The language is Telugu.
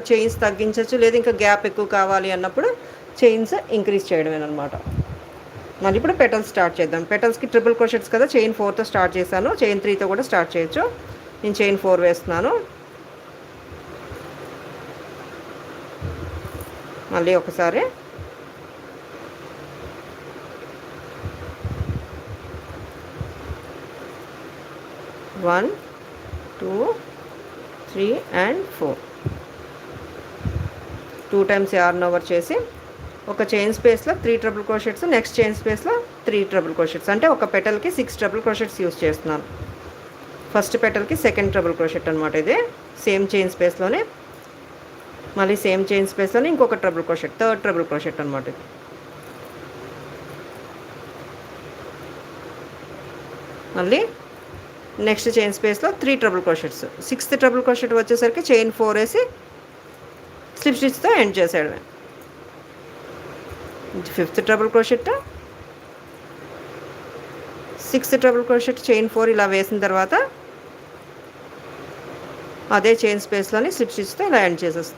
చైన్స్ తగ్గించవచ్చు, లేదా ఇంకా గ్యాప్ ఎక్కువ కావాలి అన్నప్పుడు చైన్స్ ఇంక్రీజ్ చేయడమేనమాట. మళ్ళీ ఇప్పుడు పెటల్స్ స్టార్ట్ చేద్దాం. పెటల్స్కి ట్రిపుల్ క్రోషెట్స్ కదా, చైన్ 4తో స్టార్ట్ చేశాను. చైన్ 3తో కూడా స్టార్ట్ చేయొచ్చు. నేను చైన్ 4 వేస్తున్నాను. మళ్ళీ ఒకసారి one 2 3 and 4 2 times yarn over చేసి ఒక చైన్ స్పేస్లో 3 ట్రిపుల్ క్రోషెట్స్, నెక్స్ట్ చైన్ స్పేస్లో 3 ట్రిపుల్ క్రోషెట్స్, అంటే ఒక పెటల్కి 6 ట్రిపుల్ క్రోషెట్స్ యూస్ చేస్తున్నాను. ఫస్ట్ పెటల్కి సెకండ్ ట్రిపుల్ క్రోషెట్ అనమాట. ఇది సేమ్ చైన్ స్పేస్లోనే, మళ్ళీ సేమ్ చైన్ స్పేస్లోనే ఇంకొక triple crochet, third triple crochet అనమాట ఇది. మళ్ళీ నెక్స్ట్ చైన్ స్పేస్లో 3 triple crochets, 6th triple crochet వచ్చేసరికి చైన్ 4 వేసి స్లిప్ స్టిచ్తో ఎండ్ చేసేయడమే. 5th triple crochet, 6th triple crochet, chain 4 ఇలా వేసిన తర్వాత అదే చైన్ స్పేస్లోని స్లిప్ స్టిచ్తో ఇలా ఎండ్ చేసేస్తుంది.